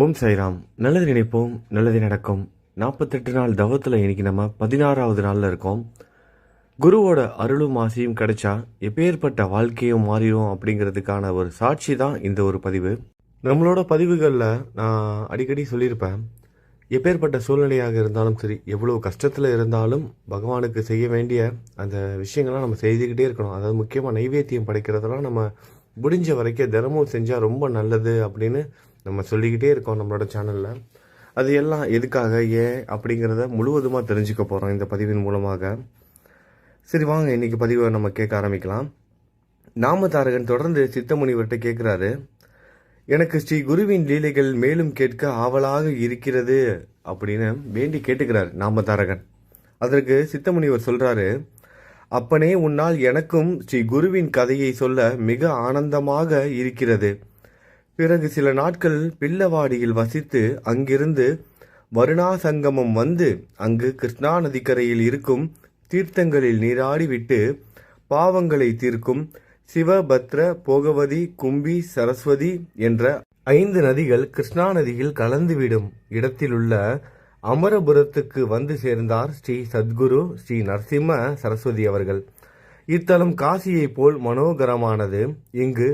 ஓம் சாய்ராம். நல்லது நினைப்போம், நல்லது நடக்கும். 48 நாள் தவத்தில் இன்னைக்கு நம்ம 16வது நாளில் இருக்கோம். குருவோட அருளும் ஆசையும் கிடைச்சா எப்பேற்பட்ட வாழ்க்கையும் மாறிடும் அப்படிங்கிறதுக்கான ஒரு சாட்சி தான் இந்த ஒரு பதிவு. நம்மளோட பதிவுகளில் நான் அடிக்கடி சொல்லியிருப்பேன், எப்பேற்பட்ட சூழ்நிலையாக இருந்தாலும் சரி, எவ்வளோ கஷ்டத்தில் இருந்தாலும் பகவானுக்கு செய்ய வேண்டிய அந்த விஷயங்கள்லாம் நம்ம செய்துக்கிட்டே இருக்கணும். அதாவது முக்கியமாக நைவேத்தியம் படைக்கிறதெல்லாம் நம்ம முடிஞ்ச வரைக்கும் தினமும் செஞ்சால் ரொம்ப நல்லது அப்படின்னு நம்ம சொல்லிக்கிட்டே இருக்கோம் நம்மளோட சேனலில். அது எல்லாம் எதுக்காக, ஏன் அப்படிங்கிறத முழுவதுமாக தெரிஞ்சுக்க போகிறோம் இந்த பதிவின் மூலமாக. சரி வாங்க, இன்றைக்கி பதிவை நம்ம கேட்க ஆரம்பிக்கலாம். நாமதாரகன் தொடர்ந்து சித்தமுனிவர்கிட்ட கேட்குறாரு, எனக்கு ஸ்ரீ குருவின் லீலைகள் மேலும் கேட்க ஆவலாக இருக்கிறது அப்படின்னு வேண்டி கேட்டுக்கிறார் நாமதாரகன். அதற்கு சித்தமுனிவர் சொல்கிறாரு, அப்பனே, உன்னால் எனக்கும் ஸ்ரீ குருவின் கதையை சொல்ல மிக ஆனந்தமாக இருக்கிறது. பிறகு சில நாட்கள் பில்லவாடியில் வசித்து அங்கிருந்து வருணாசங்கமம் வந்து அங்கு கிருஷ்ணா நதிக்கரையில் இருக்கும் தீர்த்தங்களில் நீராடி விட்டு பாவங்களை தீர்க்கும் சிவபத்ர, போகவதி, கும்பி, சரஸ்வதி என்ற 5 நதிகள் கிருஷ்ணா நதியில் கலந்துவிடும் இடத்திலுள்ள அமரபுரத்துக்கு வந்து சேர்ந்தார் ஸ்ரீ சத்குரு ஸ்ரீ நரசிம்ம சரஸ்வதி அவர்கள். இத்தலம் காசியை போல் மனோகரமானது. இங்கு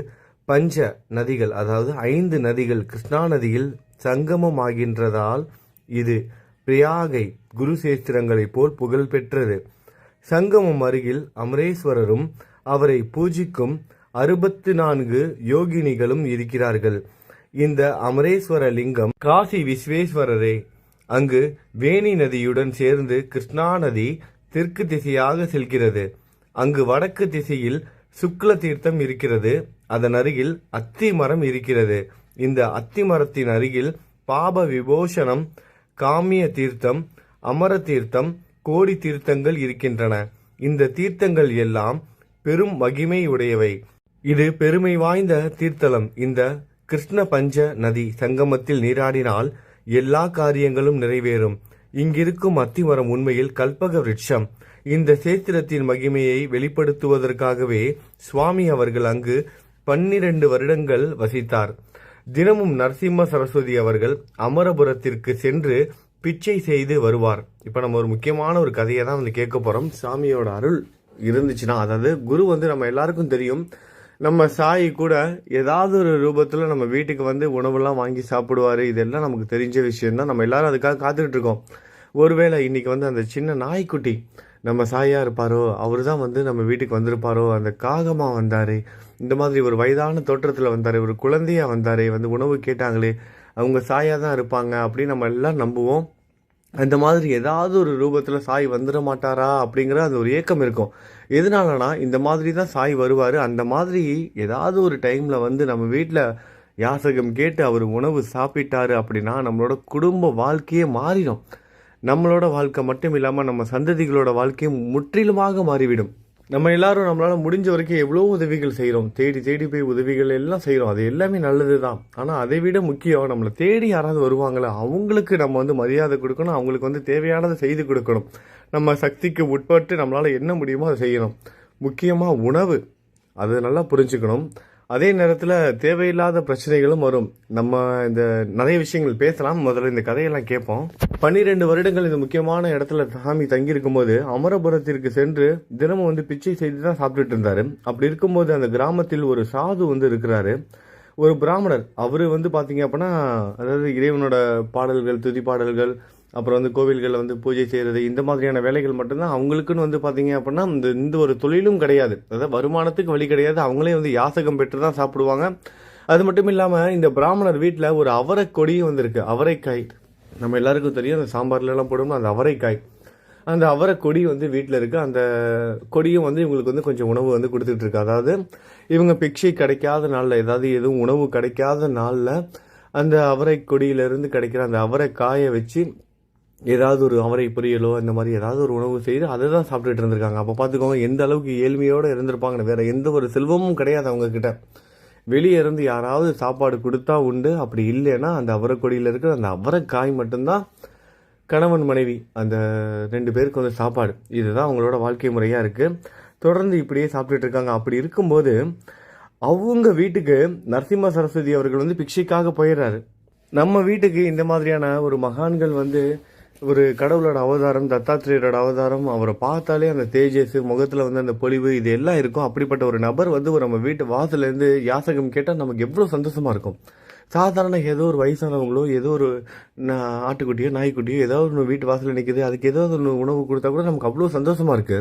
பஞ்ச நதிகள், அதாவது 5 நதிகள் கிருஷ்ணா நதியில் சங்கமமாகின்றதால் இது பிரியாகை குருசேஸ்திரங்களைப் போல் புகழ் பெற்றது. சங்கமம் அருகில் அமரேஸ்வரரும் அவரை பூஜிக்கும் 64 யோகினிகளும் இருக்கிறார்கள். இந்த அமரேஸ்வர லிங்கம் காசி விஸ்வேஸ்வரரே. அங்கு வேணி நதியுடன் சேர்ந்து கிருஷ்ணா நதி தெற்கு திசையாக செல்கிறது. அங்கு வடக்கு திசையில் சுக்ல தீர்த்தம் இருக்கிறது. அதன் அருகில் அத்தி மரம் இருக்கிறது. இந்த அத்தி மரத்தின் அருகில் பாப விபோஷனம், காமிய தீர்த்தம், அமர தீர்த்தம், கோடி தீர்த்தங்கள் இருக்கின்றன. இந்த தீர்த்தங்கள் எல்லாம் பெரும் மகிமை உடையவை. இது பெருமை வாய்ந்த தீர்த்தலம். இந்த கிருஷ்ண பஞ்ச நதி சங்கமத்தில் நீராடினால் எல்லா காரியங்களும் நிறைவேறும். இங்கிருக்கும் அத்திமரம் உண்மையில் கல்பக விருட்சம். இந்த சேத்திரத்தின் மகிமையை வெளிப்படுத்துவதற்காகவே சுவாமி அவர்கள் அங்கு 12 வருடங்கள் வசித்தார். தினமும் நரசிம்ம சரஸ்வதி அவர்கள் அமரபுரத்திற்கு சென்று பிச்சை செய்து வருவார். இப்போ நம்ம ஒரு முக்கியமான ஒரு கதையை தான் வந்து கேட்க போகிறோம். சாமியோட அருள் இருந்துச்சுன்னா, அதாவது குரு வந்து நம்ம எல்லாருக்கும் தெரியும், நம்ம சாய் கூட ஏதாவது ஒரு ரூபத்தில் நம்ம வீட்டுக்கு வந்து உணவுலாம் வாங்கி சாப்பிடுவார். இதெல்லாம் நமக்கு தெரிஞ்ச விஷயம்தான். நம்ம எல்லாரும் அதுக்காக காத்துக்கிட்டு இருக்கோம். ஒருவேளை இன்னைக்கு வந்து அந்த சின்ன நாய்க்குட்டி நம்ம சாயா இருப்பாரோ, அவர் தான் வந்து நம்ம வீட்டுக்கு வந்திருப்பாரோ, அந்த காகமாக வந்தார், இந்த மாதிரி ஒரு வயதான தோற்றத்தில் வந்தார், ஒரு குழந்தையாக வந்தார், வந்து உணவு கேட்டாங்களே, அவங்க சாயா தான் இருப்பாங்க அப்படின்னு நம்ம எல்லாம் நம்புவோம். அந்த மாதிரி ஏதாவது ஒரு ரூபத்தில் சாய் வந்துட மாட்டாரா அப்படிங்கிற அந்த ஒரு ஏக்கம் இருக்கும். எதனாலனா, இந்த மாதிரி தான் சாய் வருவார். அந்த மாதிரி ஏதாவது ஒரு டைமில் வந்து நம்ம வீட்டில் யாசகம் கேட்டு அவர் உணவு சாப்பிட்டாரு அப்படின்னா நம்மளோட குடும்ப வாழ்க்கையே மாறிடும். நம்மளோட வாழ்க்கை மட்டும் இல்லாமல் நம்ம சந்ததிகளோட வாழ்க்கையும் முற்றிலுமாக மாறிவிடும். நம்ம எல்லாரும் நம்மளால் முடிஞ்ச வரைக்கும் எவ்வளோ உதவிகள் செய்கிறோம், தேடி தேடி போய் உதவிகள் எல்லாம் செய்கிறோம். அது எல்லாமே நல்லது தான். ஆனால் அதை விட முக்கியம், நம்மளை தேடி யாராவது வருவாங்களே, அவங்களுக்கு நம்ம வந்து மரியாதை கொடுக்கணும், அவங்களுக்கு வந்து தேவையானதை செய்து கொடுக்கணும். நம்ம சக்திக்கு உட்பட்டு நம்மளால் என்ன முடியுமோ அதை செய்யணும். முக்கியமாக உணவு, அது நல்லா புரிஞ்சுக்கணும். அதே நேரத்தில் தேவையில்லாத பிரச்சனைகளும் வரும். நம்ம இந்த நிறைய விஷயங்கள் பேசலாம். முதல்ல இந்த கதையெல்லாம் கேட்போம். 12 வருடங்கள் இந்த முக்கியமான இடத்துல சாமி தங்கியிருக்கும் போது அமரபுரத்திற்கு சென்று தினமும் வந்து பிச்சை செய்து தான் சாப்பிட்டுட்டு இருந்தாரு. அப்படி இருக்கும்போது அந்த கிராமத்தில் ஒரு சாது வந்து இருக்கிறாரு, ஒரு பிராமணர். அவர் வந்து பார்த்தீங்க அப்படின்னா, அதாவது இறைவனோட பாடல்கள், துதி பாடல்கள், அப்புறம் வந்து கோவில்களில் வந்து பூஜை செய்கிறது, இந்த மாதிரியான வேலைகள் மட்டும்தான் அவங்களுக்குன்னு வந்து பார்த்தீங்க அப்படின்னா இந்த ஒரு தொழிலும் கிடையாது. அதாவது வருமானத்துக்கு வழி கிடையாது. அவங்களே வந்து யாசகம் பெற்று தான் சாப்பிடுவாங்க. அது மட்டும் இல்லாமல் இந்த பிராமணர் வீட்டில் ஒரு அவரை கொடியும் வந்திருக்கு. அவரைக்காய் நம்ம எல்லாருக்கும் தெரியும், அந்த சாம்பார்லாம் போடணும் அந்த அவரைக்காய். அந்த அவரை கொடி வந்து வீட்டில் இருக்குது. அந்த கொடியும் வந்து இவங்களுக்கு வந்து கொஞ்சம் உணவு வந்து கொடுத்துட்டு இருக்கு. அதாவது இவங்க பிக்ஷை கிடைக்காத நாளில், ஏதாவது எதுவும் உணவு கிடைக்காத நாளில் அந்த அவரை கொடியிலேருந்து கிடைக்கிற அந்த அவரை காயை வச்சு ஏதாவது ஒரு அவரை பொரியலோ இந்த மாதிரி ஏதாவது ஒரு உணவு செய்து அதை தான் சாப்பிட்டுட்டு இருந்திருக்காங்க. அப்போ பார்த்துக்கோங்க எந்த அளவுக்கு ஏழ்மையோடு இருந்திருப்பாங்கன்னு. வேறு எந்த ஒரு செல்வமும் கிடையாது அவங்கக்கிட்ட. வெளியே இருந்து யாராவது சாப்பாடு கொடுத்தா உண்டு, அப்படி இல்லைன்னா அந்த அவரைக்கொடியில் இருக்கிற அந்த அவரைக்காய் மட்டும்தான் கணவன் மனைவி அந்த 2 பேருக்கு வந்து சாப்பாடு. இதுதான் அவங்களோட வாழ்க்கை முறையாக இருக்குது. தொடர்ந்து இப்படியே சாப்பிட்டுட்டு இருக்காங்க. அப்படி இருக்கும்போது அவங்க வீட்டுக்கு நரசிம்ம சரஸ்வதி அவர்கள் வந்து பிக்ஷைக்காக போயிடுறாரு. நம்ம வீட்டுக்கு இந்த மாதிரியான ஒரு மகான்கள் வந்து ஒரு கடவுளோட அவதாரம், தத்தாத்திரேயரோட அவதாரம், அவரை பார்த்தாலே அந்த தேஜஸ் முகத்துல வந்து அந்த பொலிவு இது எல்லாம் இருக்கும். அப்படிப்பட்ட ஒரு நபர் வந்து ஒரு நம்ம வீட்டு வாசல்ல இருந்து யாசகம் கேட்டால் நமக்கு எவ்வளவு சந்தோஷமா இருக்கும். சாதாரண ஏதோ ஒரு வயசானவங்களோ, ஏதோ ஒரு ஆட்டுக்குட்டியோ நாய்க்குட்டியோ ஏதோ ஒன்று வீட்டு வாசலில் நிற்குது, அதுக்கு ஏதோ ஒன்று உணவு கொடுத்தா கூட நமக்கு அவ்வளோ சந்தோஷமா இருக்கு.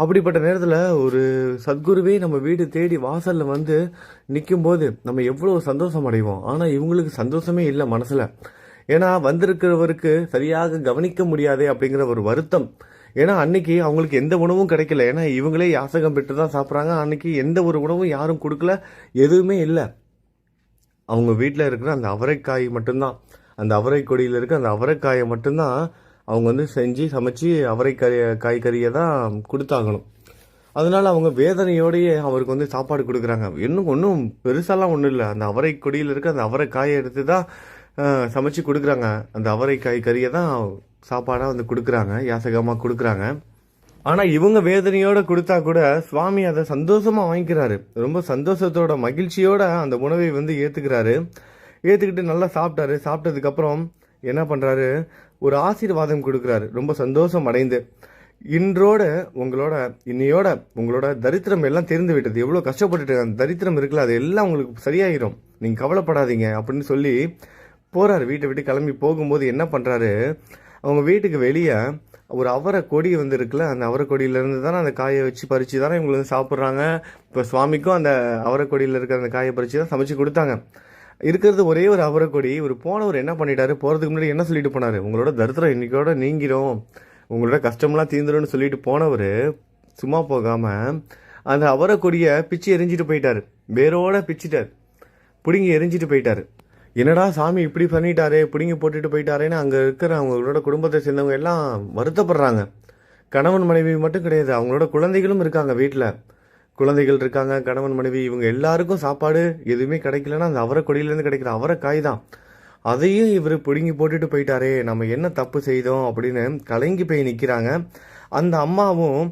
அப்படிப்பட்ட நேரத்தில் ஒரு சத்குருவே நம்ம வீடு தேடி வாசலில் வந்து நிற்கும்போது நம்ம எவ்வளோ சந்தோஷம் அடைவோம். ஆனால் இவங்களுக்கு சந்தோஷமே இல்லை மனசில். ஏன்னா வந்திருக்கிறவருக்கு சரியாக கவனிக்க முடியாதே அப்படிங்கிற ஒரு வருத்தம். ஏன்னா அன்னைக்கு அவங்களுக்கு எந்த உணவும் கிடைக்கல. ஏன்னா இவங்களே யாசகம் பெற்று தான் சாப்பிட்றாங்க. அன்னைக்கு எந்த ஒரு உணவும் யாரும் கொடுக்கல, எதுவுமே இல்லை. அவங்க வீட்டில் இருக்கிற அந்த அவரைக்காய் மட்டும்தான், அந்த அவரை கொடியில் இருக்க அந்த அவரைக்காயை மட்டும்தான் அவங்க வந்து செஞ்சு சமைச்சு காய்கறியை தான் கொடுத்தாகணும். அதனால அவங்க வேதனையோடையே அவருக்கு வந்து சாப்பாடு கொடுக்குறாங்க. இன்னும் ஒன்றும் பெருசாலாம் ஒன்றும் இல்லை. அந்த அவரை கொடியில் இருக்க அந்த அவரைக்காயை எடுத்து தான் சமைச்சு கொடுக்குறாங்க. அந்த அவரைக்காய் கறியை தான் சாப்பாடாக வந்து கொடுக்குறாங்க, யாசகமாக கொடுக்குறாங்க. ஆனால் இவங்க வேதனையோட கொடுத்தா கூட சுவாமி அதை சந்தோஷமாக வாங்கிக்கிறாரு. ரொம்ப சந்தோஷத்தோட மகிழ்ச்சியோட அந்த உணவை வந்து ஏற்றுக்கிறாரு. ஏற்றுக்கிட்டு நல்லா சாப்பிட்டாரு. சாப்பிட்டதுக்கப்புறம் என்ன பண்ணுறாரு, ஒரு ஆசீர்வாதம் கொடுக்குறாரு ரொம்ப சந்தோஷம் அடைந்து. இன்னையோட உங்களோட தரித்திரம் எல்லாம் தெரிந்து விட்டது. எவ்வளோ கஷ்டப்பட்டுட்டு அந்த தரித்திரம் இருக்குல்ல, அது எல்லாம் உங்களுக்கு சரியாயிரும், நீங்கள் கவலைப்படாதீங்க அப்படின்னு சொல்லி போகிறாரு. வீட்டை விட்டு கிளம்பி போகும்போது என்ன பண்ணுறாரு, அவங்க வீட்டுக்கு வெளியே ஒரு அவரை கொடி வந்து இருக்குல்ல, அந்த அவரை கொடியிலேருந்து தானே அந்த காயை வச்சு பறித்து தானே இவங்க வந்து சாப்பிட்றாங்க. இப்போ சுவாமிக்கும் அந்த அவரை கொடியில் இருக்கிற அந்த காயை பறித்து தான் சமைச்சு கொடுத்தாங்க. இருக்கிறது ஒரே ஒரு அவரை கொடி. ஒரு போனவர் என்ன பண்ணிட்டாரு, போகிறதுக்கு முன்னாடி என்ன சொல்லிட்டு போனார், உங்களோட தரித்திரம் இன்னைக்கோட நீங்கிரும், உங்களோட கஷ்டம்லாம் தீந்துரும்னு சொல்லிட்டு போனவர் சும்மா போகாமல் அந்த அவரை கொடியை பிச்சு எரிஞ்சிட்டு போயிட்டார். வேரோட பிச்சுட்டார், பிடுங்கி எரிஞ்சிட்டு போயிட்டார். என்னடா சாமி இப்படி பண்ணிட்டாரே, பிடுங்கி போட்டுட்டு போயிட்டாரேன்னு அங்கே இருக்கிற அவங்களோட குடும்பத்தை சேர்ந்தவங்க எல்லாம் வருத்தப்படுறாங்க. கணவன் மனைவி மட்டும் கிடையாது, அவங்களோட குழந்தைகளும் இருக்காங்க. வீட்டில் குழந்தைகள் இருக்காங்க, கணவன் மனைவி, இவங்க எல்லாருக்கும் சாப்பாடு எதுவுமே கிடைக்கலன்னா அந்த அவரை கொடியிலேருந்து கிடைக்கிற அவரைக்காய் தான். அதையும் இவர் பிடுங்கி போட்டுட்டு போயிட்டாரே, நம்ம என்ன தப்பு செய்தோம் அப்படின்னு கலங்கி போய் நிற்கிறாங்க. அந்த அம்மாவும்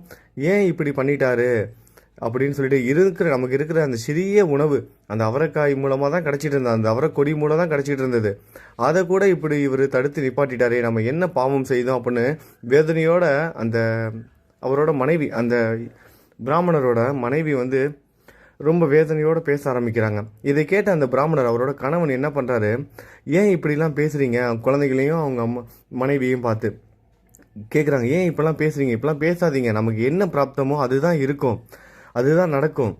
ஏன் இப்படி பண்ணிட்டாரு அப்படின்னு சொல்லிட்டு நமக்கு இருக்கிற அந்த சிறிய உணவு அந்த அவரைக்காய் மூலமாக தான் கிடச்சிட்டு இருந்தது, அந்த அவரை கொடி மூலம் தான் கிடச்சிட்டு இருந்தது. அதை கூட இப்படி இவர் தடுத்து நிப்பாட்டிட்டாரே, நம்ம என்ன பாவம் செய்தோம் அப்படின்னு வேதனையோட அந்த அவரோட மனைவி, அந்த பிராமணரோட மனைவி வந்து ரொம்ப வேதனையோடு பேச ஆரம்பிக்கிறாங்க. இதை கேட்ட அந்த பிராமணர், அவரோட கணவன் என்ன பண்ணுறாரு, ஏன் இப்படிலாம் பேசுகிறீங்க, குழந்தைகளையும் அவங்க மனைவியையும் பார்த்து கேட்குறாங்க, ஏன் இப்படிலாம் பேசுகிறீங்க, இப்படிலாம் பேசாதீங்க, நமக்கு என்ன பிராப்தமோ அதுதான் இருக்கும், அதுதான் நடக்கும்,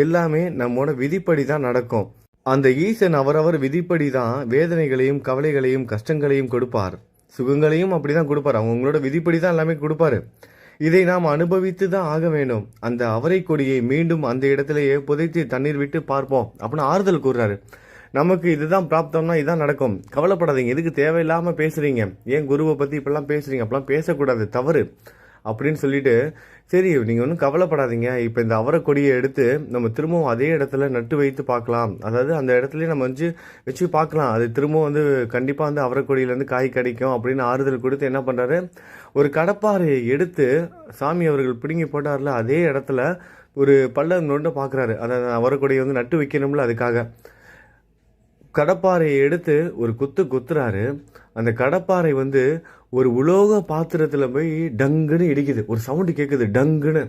எல்லாமே நம்மோட விதிப்படி தான் நடக்கும். அந்த ஈசன் அவரவர் விதிப்படி தான் வேதனைகளையும் கவலைகளையும் கஷ்டங்களையும் கொடுப்பார், சுகங்களையும் அப்படி தான் கொடுப்பார். அவங்களோட விதிப்படி தான் எல்லாமே கொடுப்பாரு. இதை நாம் அனுபவித்து தான் ஆக வேண்டும். அந்த அவரை கொடியை மீண்டும் அந்த இடத்திலேயே புதைத்து தண்ணீர் விட்டு பார்ப்போம் அப்படின்னு ஆறுதல் கூறுறாரு. நமக்கு இதுதான் பிராப்தம்னா இதுதான் நடக்கும், கவலைப்படாதீங்க, எதுக்கு தேவையில்லாமல் பேசுகிறீங்க, ஏன் குருவை பற்றி இப்படிலாம் பேசுகிறீங்க, அப்படிலாம் பேசக்கூடாது, தவறு அப்படின்னு சொல்லிட்டு, சரி நீங்கள் ஒன்றும் கவலைப்படாதீங்க, இப்போ இந்த அவரை கொடியை எடுத்து நம்ம திரும்பவும் அதே இடத்துல நட்டு வைத்து பார்க்கலாம், அதாவது அந்த இடத்துலயே நம்ம வச்சு பார்க்கலாம், அது திரும்பவும் வந்து கண்டிப்பாக வந்து அவரை கொடியிலேருந்து காய் கிடைக்கும் அப்படின்னு ஆறுதல் கொடுத்து என்ன பண்ணுறாரு, ஒரு கடப்பாறையை எடுத்து சாமி அவர்கள் பிடுங்கி போட்டார்ல அதே இடத்துல ஒரு பள்ளம் நோண்ட பார்க்குறாரு. அதை அவரை கொடியை வந்து நட்டு வைக்கணும்ல, அதுக்காக கடப்பாறையை எடுத்து ஒரு குத்துறாரு. அந்த கடப்பாறை வந்து ஒரு உலோக பாத்திரத்தில் போய் டங்குன்னு இடிக்குது, ஒரு சவுண்டு கேட்குது டங்குன்னு.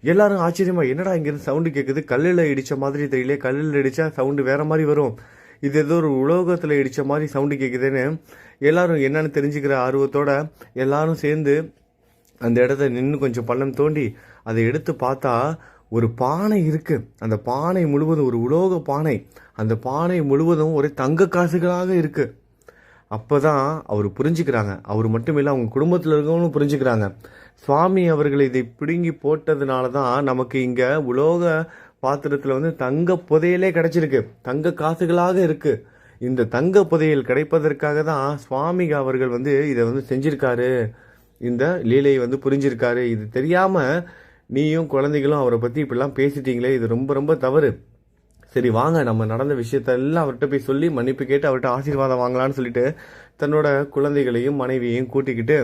எல்லாரும் ஆச்சரியமா, என்னடா இங்கிருந்து சவுண்டு கேட்குது, கல்லில் இடித்த மாதிரி தெரியல, கல்லில் இடித்தா சவுண்டு வேற மாதிரி வரும், இது ஏதோ ஒரு உலோகத்தில் இடித்த மாதிரி சவுண்டு கேட்குதுன்னு எல்லாரும் என்னன்னு தெரிஞ்சுக்கிற ஆர்வத்தோட எல்லாரும் சேர்ந்து அந்த இடத்த நின்று கொஞ்சம் பள்ளம் தோண்டி அதை எடுத்து பார்த்தா ஒரு பானை இருக்கு. அந்த பானை முழுவதும் ஒரு உலோக பானை, அந்த பானை முழுவதும் ஒரே தங்க காசுகளாக இருக்கு. அப்போதான் அவர் புரிஞ்சுக்கிறாங்க, அவர் மட்டும் இல்லை அவங்க குடும்பத்தில் இருக்கவங்களும் புரிஞ்சுக்கிறாங்க, சுவாமி அவர்கள் இதை பிடுங்கி போட்டதுனால தான் நமக்கு இங்கே உலோக பாத்திரத்தில் வந்து தங்க புதையலே கிடைச்சிருக்கு, தங்க காசுகளாக இருக்கு. இந்த தங்க புதையல் கிடைப்பதற்காக தான் சுவாமி அவர்கள் வந்து இதை வந்து செஞ்சிருக்காரு, இந்த லீலையை வந்து புரிஞ்சிருக்காரு. இது தெரியாமல் நீயும் குழந்தைகளும் அவரை பற்றி இப்படிலாம் பேசிட்டீங்களே, இது ரொம்ப ரொம்ப தவறு. சரி வாங்க, நம்ம நடந்த விஷயத்தெல்லாம் அவர்கிட்ட போய் சொல்லி மன்னிப்பு கேட்டு அவர்கிட்ட ஆசீர்வாதம் வாங்கலான்னு சொல்லிட்டு தன்னோட குழந்தைகளையும் மனைவியையும் கூட்டிக்கிட்டு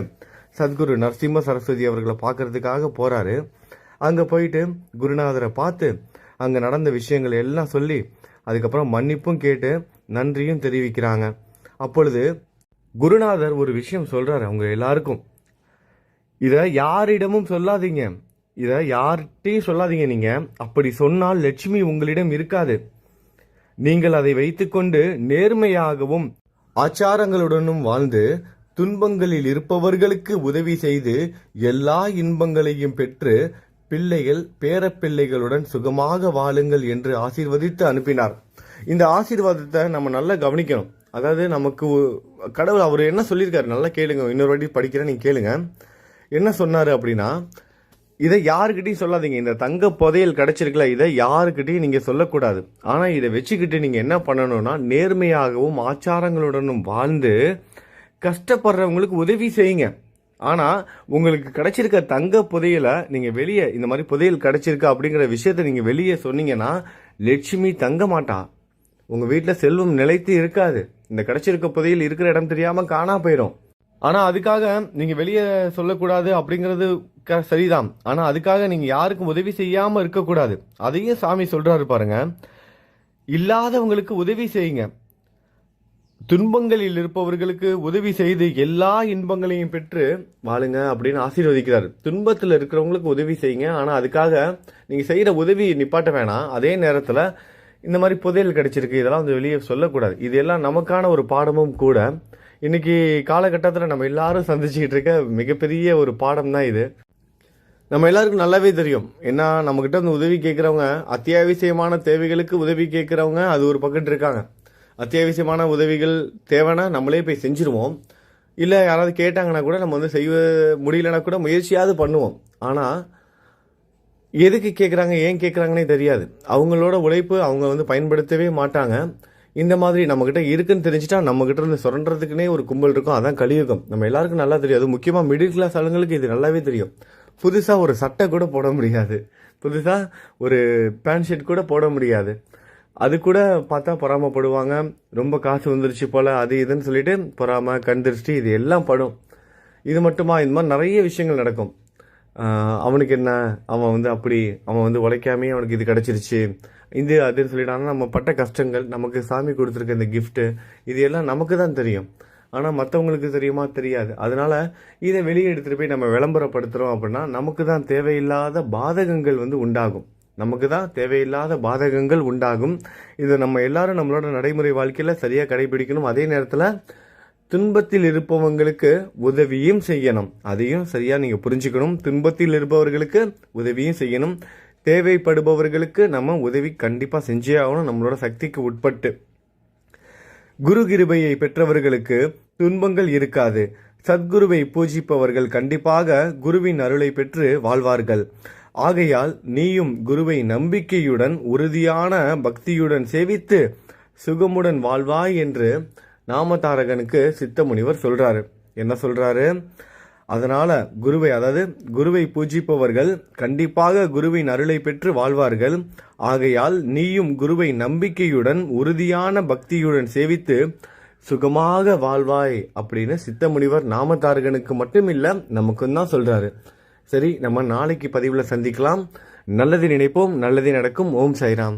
சத்குரு நரசிம்ம சரஸ்வதி அவர்களை பார்க்கறதுக்காக போகிறாரு. அங்கே போயிட்டு குருநாதரை பார்த்து அங்கே நடந்த விஷயங்கள் எல்லாம் சொல்லி அதுக்கப்புறம் மன்னிப்பும் கேட்டு நன்றியும் தெரிவிக்கிறாங்க. அப்பொழுது குருநாதர் ஒரு விஷயம் சொல்றாரு அவங்க எல்லாருக்கும். இதை யாரிடமும் சொல்லாதீங்க, இதை யார்கிட்டையும் சொல்லாதீங்க. நீங்க அப்படி சொன்னால் லட்சுமி உங்களிடம் இருக்காது. நீங்கள் அதை வைத்துக்கொண்டு நேர்மையாகவும் ஆச்சாரங்களுடனும் வாழ்ந்து துன்பங்களில் இருப்பவர்களுக்கு உதவி செய்து எல்லா இன்பங்களையும் பெற்று பிள்ளைகள் பேரப்பிள்ளைகளுடன் சுகமாக வாழுங்கள் என்று ஆசீர்வதித்து அனுப்பினார். இந்த ஆசீர்வாதத்தை நம்ம நல்லா கவனிக்கணும். அதாவது நமக்கு கடவுள் அவர் என்ன சொல்லியிருக்காரு நல்லா கேளுங்க. இன்னொரு வாட்டி படிக்கிறேன், நீங்க கேளுங்க. என்ன சொன்னாரு அப்படின்னா, இதை யாருக்கிட்டையும் சொல்லாதீங்க. இந்த தங்க புதையல் கிடைச்சிருக்கல, இதை யாருக்கிட்டையும் நீங்க சொல்லக்கூடாது. ஆனா இதை வச்சுக்கிட்டு நீங்க என்ன பண்ணணும்னா, நேர்மையாகவும் ஆச்சாரங்களுடனும் வாழ்ந்து கஷ்டப்படுறவங்களுக்கு உதவி செய்யுங்க. ஆனா உங்களுக்கு கிடைச்சிருக்க தங்க புதையல நீங்க வெளியே, இந்த மாதிரி புதையல் கிடைச்சிருக்க அப்படிங்கிற விஷயத்த நீங்க வெளியே சொன்னீங்கன்னா லட்சுமி தங்க மாட்டா. உங்க வீட்டுல செல்வம் நிலைத்து இருக்காது. இந்த கிடைச்சிருக்க புதையல் இருக்கிற இடம் தெரியாம காணா போயிடும். ஆனா அதுக்காக நீங்க வெளியே சொல்லக்கூடாது அப்படிங்கிறது சரிதான். ஆனா அதுக்காக நீங்க யாருக்கும் உதவி செய்யாம இருக்கக்கூடாது. அதையும் சாமி சொல்றாரு பாருங்க. இல்லாதவங்களுக்கு உதவி செய்யுங்க, துன்பங்களில் இருப்பவர்களுக்கு உதவி செய்து எல்லா இன்பங்களையும் பெற்று வாழுங்க அப்படின்னு ஆசீர்வதிக்கிறார். துன்பத்தில் இருக்கிறவங்களுக்கு உதவி செய்யுங்க. ஆனா அதுக்காக நீங்க செய்யற உதவி நிப்பாட்ட வேணாம். அதே நேரத்துல இந்த மாதிரி புதையல் கிடைச்சிருக்கு இதெல்லாம் வந்து வெளியே சொல்லக்கூடாது. இது எல்லாம் நமக்கான ஒரு பாடமும் கூட. இன்னைக்கு காலகட்டத்தில் நம்ம எல்லாரும் சந்திச்சுக்கிட்டு இருக்க மிகப்பெரிய ஒரு பாடம் தான் இது. நம்ம எல்லாருக்கும் நல்லாவே தெரியும். ஏன்னா நம்மகிட்ட வந்து உதவி கேட்கறவங்க, அத்தியாவசியமான தேவைகளுக்கு உதவி கேட்கறவங்க அது ஒரு பக்கம் இருக்காங்க. அத்தியாவசியமான உதவிகள் தேவைன்னா நம்மளே போய் செஞ்சிருவோம். இல்லை யாராவது கேட்டாங்கன்னா கூட நம்ம வந்து செய்ய முடியலன்னா கூட முயற்சியாவது பண்ணுவோம். ஆனால் எதுக்கு கேட்குறாங்க, ஏன் கேட்குறாங்கன்னே தெரியாது. அவங்களோட உழைப்பு அவங்க வந்து பயன்படுத்தவே மாட்டாங்க. இந்த மாதிரி நம்மக்கிட்ட இருக்குன்னு தெரிஞ்சுட்டா நம்மக்கிட்ட இருந்து சுரண்டுறதுக்குன்னே ஒரு கும்பல் இருக்கும். அதான் கலியுகம். நம்ம எல்லாருக்கும் நல்லா தெரியும். அது முக்கியமாக மிடில் கிளாஸ் ஆளுங்களுக்கு இது நல்லாவே தெரியும். புதுசாக ஒரு சட்டை கூட போட முடியாது, புதுசாக ஒரு பேண்ட் ஷர்ட் கூட போட முடியாது. அது கூட பார்த்தா பொறாமப்படுவாங்க. ரொம்ப காசு வந்துருச்சு போல அது இதுன்னு சொல்லிட்டு பொறாம, கண் திருஷ்டி இது எல்லாம் படும். இது மட்டுமா, இந்த மாதிரி நிறைய விஷயங்கள் நடக்கும். அவனுக்கு என்ன, அவன் வந்து அப்படி, அவன் வந்து உழைக்காமே அவனுக்கு இது கிடைச்சிருச்சு, இது அதுன்னு சொல்லிட்டு. ஆனால் நம்ம பட்ட கஷ்டங்கள், நமக்கு சாமி கொடுத்துருக்க இந்த கிஃப்ட்டு, இது எல்லாம் நமக்கு தான் தெரியும். ஆனால் மற்றவங்களுக்கு தெரியுமா, தெரியாது. அதனால இதை வெளியே எடுத்துகிட்டு போய் நம்ம விளம்பரப்படுத்துகிறோம் அப்படின்னா நமக்கு தான் தேவையில்லாத பாதகங்கள் வந்து உண்டாகும். நமக்கு தான் தேவையில்லாத பாதகங்கள் உண்டாகும். இதை நம்ம எல்லாரும் நம்மளோட நடைமுறை வாழ்க்கையில் சரியாக கடைபிடிக்கணும். அதே நேரத்தில் துன்பத்தில் இருப்பவங்களுக்கு உதவியும் செய்யணும். அதையும் சரியாக நீங்கள் புரிஞ்சுக்கணும். துன்பத்தில் இருப்பவர்களுக்கு உதவியும் செய்யணும். தேவைப்படுபவர்களுக்கு நம்ம உதவி கண்டிப்பாக செஞ்சே ஆகணும், நம்மளோட சக்திக்கு உட்பட்டு. குரு கிருபையை பெற்றவர்களுக்கு துன்பங்கள் இருக்காது. சத்குருவை பூஜிப்பவர்கள் கண்டிப்பாக குருவின் அருளை பெற்று வாழ்வார்கள். ஆகையால் நீயும் குருவை நம்பிக்கையுடன் உறுதியான பக்தியுடன் சேவித்து சுகமுடன் வாழ்வாய் என்று நாமதாரகனுக்கு சித்த முனிவர் சொல்றாரு. என்ன சொல்றாரு? அதனால குருவை, அதாவது குருவை பூஜிப்பவர்கள் கண்டிப்பாக குருவின் அருளை பெற்று வாழ்வார்கள். ஆகையால் நீயும் குருவை நம்பிக்கையுடன் உறுதியான பக்தியுடன் சேவித்து சுகமாக வாழ்வாய் அப்படின்னு சித்த முனிவர் நாமதாரகனுக்கு மட்டும் இல்ல நமக்கும் தான் சொல்றாரு. சரி, நம்ம நாளைக்கு பதிவுல சந்திக்கலாம். நல்லது நினைப்போம், நல்லது நடக்கும். ஓம் சாய்ராம்.